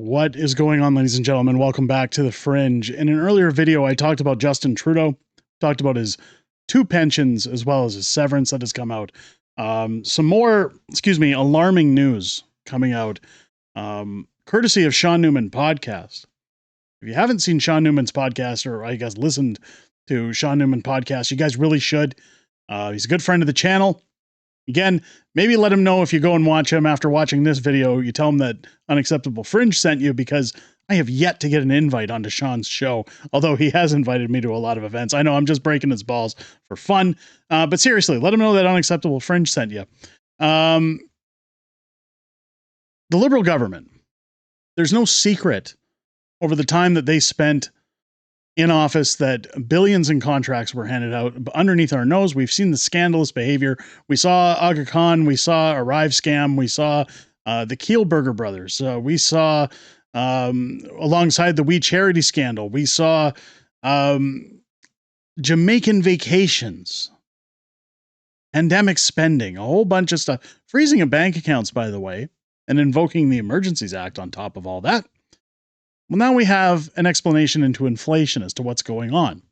What is going on, ladies and gentlemen? Welcome back to the Fringe. In an earlier video, I talked about Justin Trudeau, talked about his 2 pensions as well as his severance that has come out. Some more, alarming news coming out, courtesy of Shawn Newman podcast. If you haven't seen Shawn Newman's podcast, or I guess listened to Shawn Newman podcast, you guys really should. He's a good friend of the channel. Again, maybe let him know if you go and watch him after watching this video, you tell him that Unacceptable Fringe sent you, because I have yet to get an invite onto Shawn's show, although he has invited me to a lot of events. I know I'm just breaking his balls for fun, but seriously, let him know that Unacceptable Fringe sent you. The Liberal government, there's no secret over the time that they spent in office that billions in contracts were handed out underneath our nose. We've seen the scandalous behavior. We saw Aga Khan, we saw Arrive scam, we saw the Kielburger brothers, we saw alongside the We Charity scandal, we saw Jamaican vacations, pandemic spending, a whole bunch of stuff, freezing of bank accounts, by the way, and invoking the Emergencies Act on top of all that. Well, now we have an explanation into inflation as to what's going on.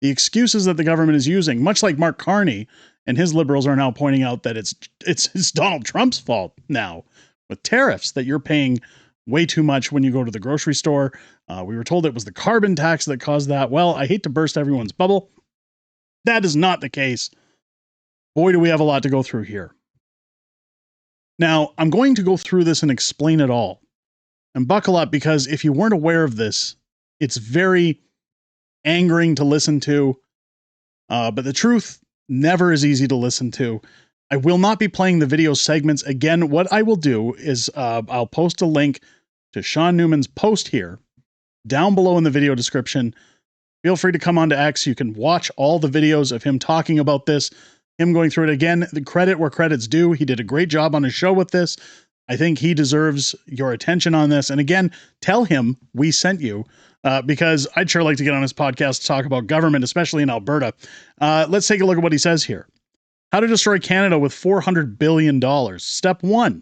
The excuses that the government is using, much like Mark Carney and his liberals are now pointing out that it's Donald Trump's fault now with tariffs, that you're paying way too much when you go to the grocery store. We were told it was the carbon tax that caused that. Well, I hate to burst everyone's bubble. That is not the case. Boy, do we have a lot to go through here. Now, I'm going to go through this and explain it all. And buckle up, because if you weren't aware of this, it's very angering to listen to. But the truth never is easy to listen to. I will not be playing the video segments. Again, what I will do is I'll post a link to Shawn Newman's post here down below in the video description. Feel free to come on to X. You can watch all the videos of him talking about this, him going through it. Again, the credit where credit's due. He did a great job on his show with this. I think he deserves your attention on this. And again, tell him we sent you, because I'd sure like to get on his podcast to talk about government, especially in Alberta. Let's take a look at what he says here. How to destroy Canada with $400 billion. Step 1,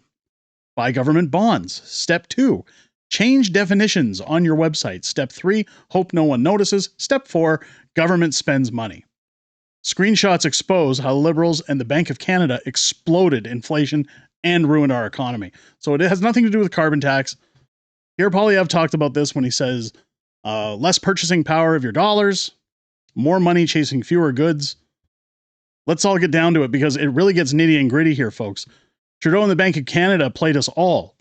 buy government bonds. Step 2, change definitions on your website. Step 3, hope no one notices. Step 4, government spends money. Screenshots expose how Liberals and the Bank of Canada exploded inflation and ruined our economy. So it has nothing to do with carbon tax. Pierre Poilievre talked about this when he says, less purchasing power of your dollars, more money chasing fewer goods. Let's all get down to it, because it really gets nitty and gritty here, folks. Trudeau and the Bank of Canada played us all.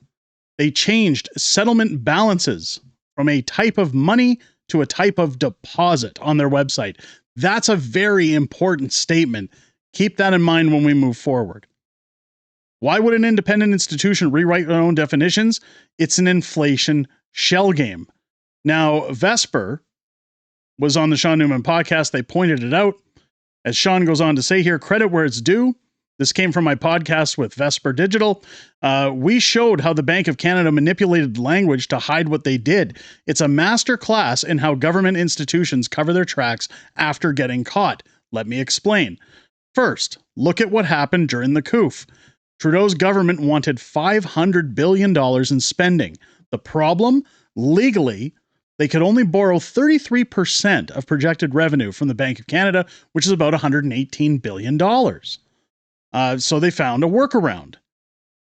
They changed settlement balances from a type of money to a type of deposit on their website. That's a very important statement. Keep that in mind when we move forward. Why would an independent institution rewrite their own definitions? It's an inflation shell game. Now, Vesper was on the Shawn Newman podcast. They pointed it out. As Shawn goes on to say here, credit where it's due. This came from my podcast with Vesper Digital. We showed how the Bank of Canada manipulated language to hide what they did. It's a master class in how government institutions cover their tracks after getting caught. Let me explain. First, look at what happened during the coup. Trudeau's government wanted $500 billion in spending. The problem? Legally, they could only borrow 33% of projected revenue from the Bank of Canada, which is about $118 billion. So they found a workaround.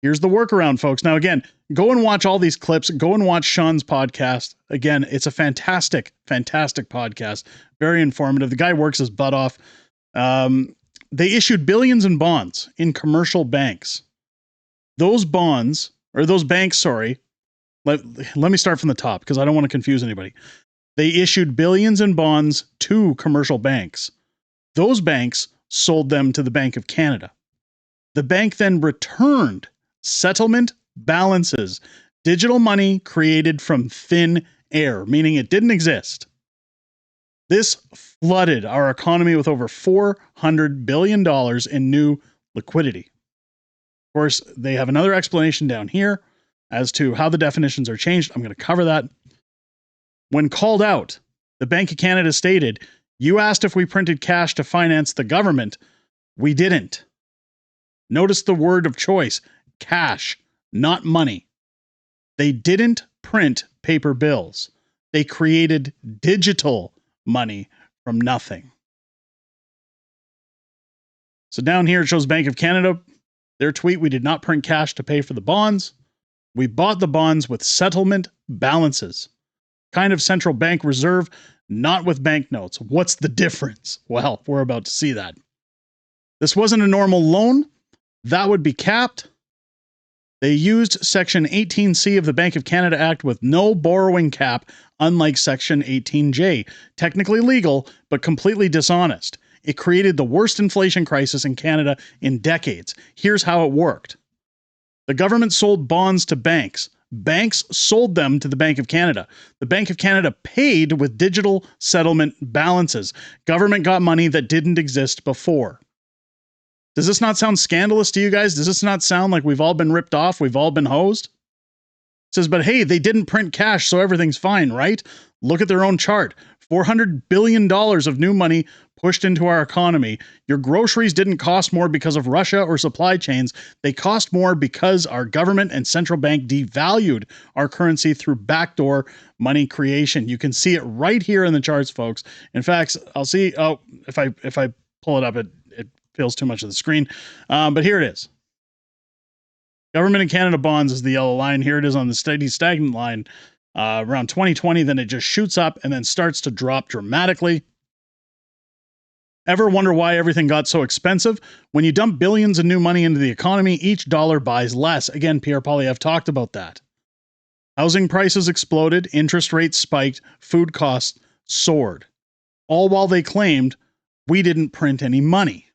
Here's the workaround, folks. Now, again, go and watch all these clips. Go and watch Shawn's podcast. Again, it's a fantastic, fantastic podcast. Very informative. The guy works his butt off. They issued billions in bonds in commercial banks. Those bonds, or those banks, sorry, let me start from the top, because I don't want to confuse anybody. They issued billions in bonds to commercial banks. Those banks sold them to the Bank of Canada. The bank then returned settlement balances, digital money created from thin air, meaning it didn't exist. This flooded our economy with over $400 billion in new liquidity. Of course, they have another explanation down here as to how the definitions are changed. I'm going to cover that. When called out, the Bank of Canada stated, "You asked if we printed cash to finance the government. We didn't." Notice the word of choice, cash, not money. They didn't print paper bills. They created digital money from nothing. So down here it shows Bank of Canada. Their tweet, we did not print cash to pay for the bonds. We bought the bonds with settlement balances. Kind of central bank reserve, not with banknotes. What's the difference? Well, we're about to see that. This wasn't a normal loan. That would be capped. They used Section 18C of the Bank of Canada Act with no borrowing cap, unlike Section 18J. Technically legal, but completely dishonest. It created the worst inflation crisis in Canada in decades. Here's how it worked. The government sold bonds to banks. Banks sold them to the Bank of Canada. The Bank of Canada paid with digital settlement balances. Government got money that didn't exist before. Does this not sound scandalous to you guys? Does this not sound like we've all been ripped off? We've all been hosed? It says, but hey, they didn't print cash, so everything's fine, right? Look at their own chart. $400 billion of new money pushed into our economy. Your groceries didn't cost more because of Russia or supply chains. They cost more because our government and central bank devalued our currency through backdoor money creation. You can see it right here in the charts, folks. In fact, I'll see. Oh, if I pull it up, it fills too much of the screen. But here it is. Government of Canada bonds is the yellow line. Here it is on the steady stagnant line. Around 2020, then it just shoots up and then starts to drop dramatically. Ever wonder why everything got so expensive? When you dump billions of new money into the economy, each dollar buys less. Again, Pierre Poilievre talked about that. Housing prices exploded, interest rates spiked, food costs soared. All while they claimed we didn't print any money.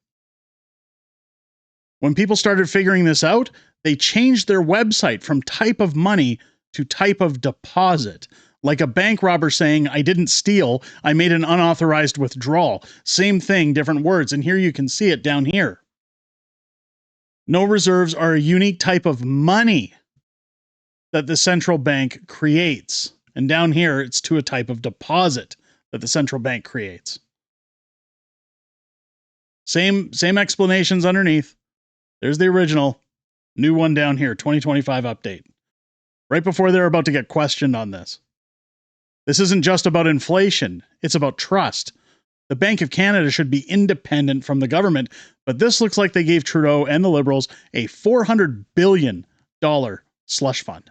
When people started figuring this out, they changed their website from type of money to type of deposit. Like a bank robber saying, I didn't steal, I made an unauthorized withdrawal. Same thing, different words. And here you can see it down here. No reserves are a unique type of money that the central bank creates. And down here, it's to a type of deposit that the central bank creates. Same explanations underneath. There's the original. New one down here, 2025 update. Right before they're about to get questioned on this. This isn't just about inflation, it's about trust. The Bank of Canada should be independent from the government, but this looks like they gave Trudeau and the Liberals a $400 billion slush fund.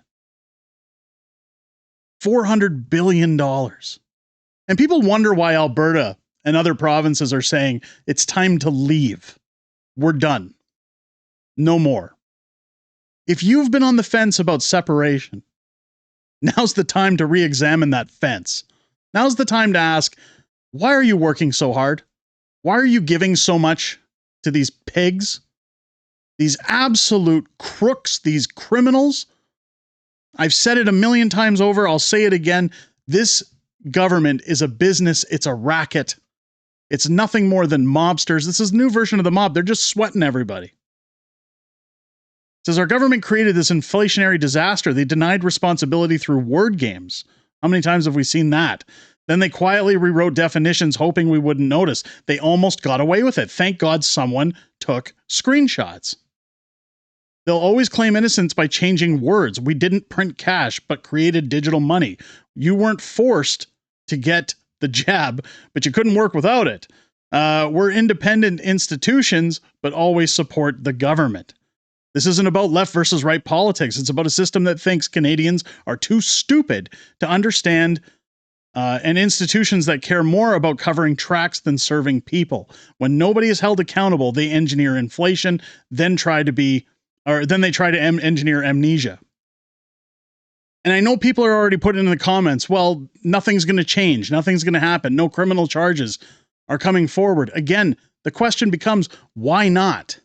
$400 billion. And people wonder why Alberta and other provinces are saying it's time to leave. We're done. No more. If you've been on the fence about separation, now's the time to re-examine that fence. Now's the time to ask, why are you working so hard? Why are you giving so much to these pigs? These absolute crooks, these criminals? I've said it a million times over. I'll say it again. This government is a business. It's a racket. It's nothing more than mobsters. This is a new version of the mob. They're just sweating everybody. It says our government created this inflationary disaster. They denied responsibility through word games. How many times have we seen that? Then they quietly rewrote definitions, hoping we wouldn't notice. They almost got away with it. Thank God someone took screenshots. They'll always claim innocence by changing words. We didn't print cash, but created digital money. You weren't forced to get the jab, but you couldn't work without it. We're independent institutions, but always support the government. This isn't about left versus right politics. It's about a system that thinks Canadians are too stupid to understand, and institutions that care more about covering tracks than serving people. When nobody is held accountable, they engineer inflation, then they try to engineer amnesia. And I know people are already putting in the comments, well, nothing's going to change. Nothing's going to happen. No criminal charges are coming forward. Again, the question becomes, why not?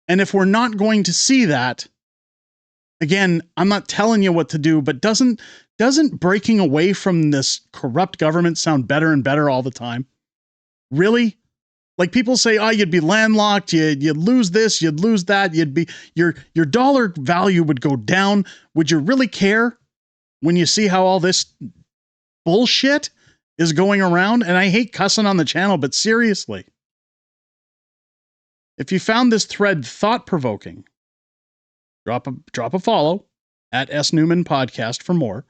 And if we're not going to see that, again, I'm not telling you what to do, but doesn't breaking away from this corrupt government sound better and better all the time? Really? Like people say, oh, you'd be landlocked, you'd lose this, you'd lose that, your dollar value would go down. Would you really care when you see how all this bullshit is going around? And I hate cussing on the channel, but seriously. If you found this thread thought-provoking, drop a follow, at S Newman Podcast for more.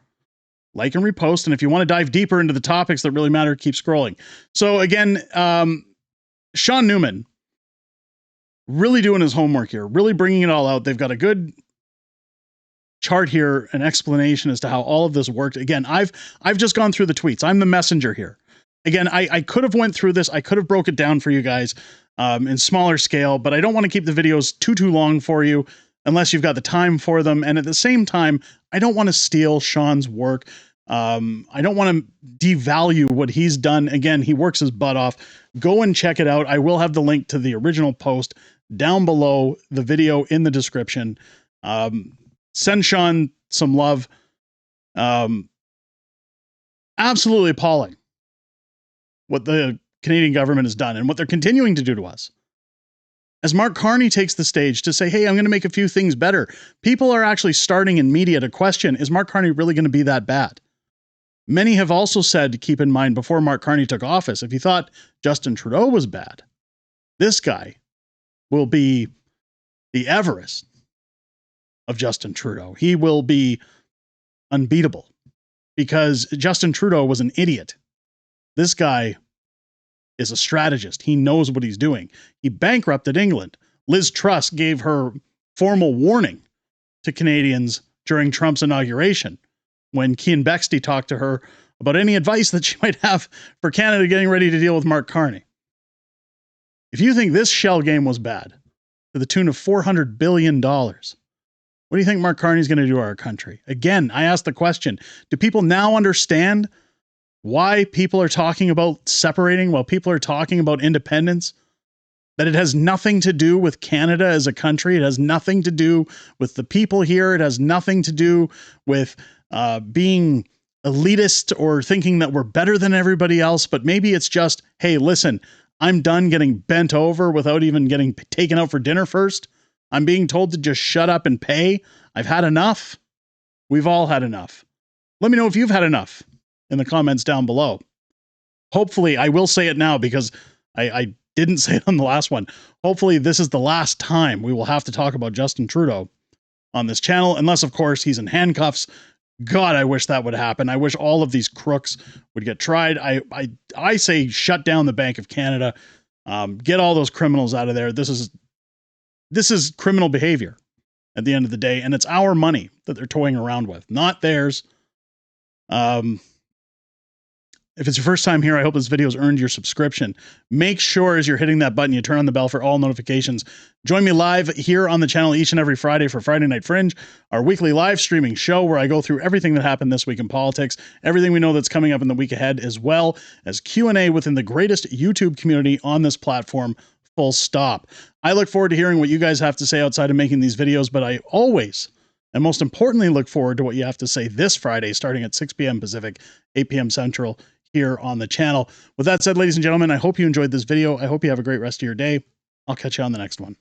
Like and repost. And if you want to dive deeper into the topics that really matter, keep scrolling. So again, Shawn Newman really doing his homework here, really bringing it all out. They've got a good chart here, an explanation as to how all of this worked. Again, I've just gone through the tweets. I'm the messenger here. Again, I could have went through this. I could have broke it down for you guys in smaller scale, but I don't want to keep the videos too long for you unless you've got the time for them. And at the same time, I don't want to steal Shawn's work. I don't want to devalue what he's done. Again, he works his butt off. Go and check it out. I will have the link to the original post down below the video in the description. Send Shawn some love. Absolutely appalling what the Canadian government has done and what they're continuing to do to us. As Mark Carney takes the stage to say, hey, I'm going to make a few things better, people are actually starting in media to question, is Mark Carney really going to be that bad? Many have also said to keep in mind before Mark Carney took office, if you thought Justin Trudeau was bad, this guy will be the Everest of Justin Trudeau. He will be unbeatable because Justin Trudeau was an idiot. This guy is a strategist. He knows what he's doing. He bankrupted England. Liz Truss gave her formal warning to Canadians during Trump's inauguration when Cian Bexley talked to her about any advice that she might have for Canada getting ready to deal with Mark Carney. If you think this shell game was bad, to the tune of $400 billion, what do you think Mark Carney's going to do to our country? Again, I ask the question, do people now understand why people are talking about separating, while people are talking about independence? That it has nothing to do with Canada as a country. It has nothing to do with the people here. It has nothing to do with being elitist or thinking that we're better than everybody else. But maybe it's just, hey, listen, I'm done getting bent over without even getting taken out for dinner first. I'm being told to just shut up and pay. I've had enough. We've all had enough. Let me know if you've had enough in the comments down below. Hopefully, I will say it now because I didn't say it on the last one. Hopefully, this is the last time we will have to talk about Justin Trudeau on this channel, unless, of course, he's in handcuffs. God, I wish that would happen. I wish all of these crooks would get tried. I say shut down the Bank of Canada. Get all those criminals out of there. This is criminal behavior at the end of the day, and it's our money that they're toying around with, not theirs. If it's your first time here, I hope this video has earned your subscription. Make sure as you're hitting that button, you turn on the bell for all notifications. Join me live here on the channel each and every Friday for Friday Night Fringe, our weekly live streaming show where I go through everything that happened this week in politics, everything we know that's coming up in the week ahead, as well as Q&A within the greatest YouTube community on this platform, full stop. I look forward to hearing what you guys have to say outside of making these videos, but I always, and most importantly, look forward to what you have to say this Friday, starting at 6 p.m. Pacific, 8 p.m. Central, here on the channel. With that said, ladies and gentlemen, I hope you enjoyed this video. I hope you have a great rest of your day. I'll catch you on the next one.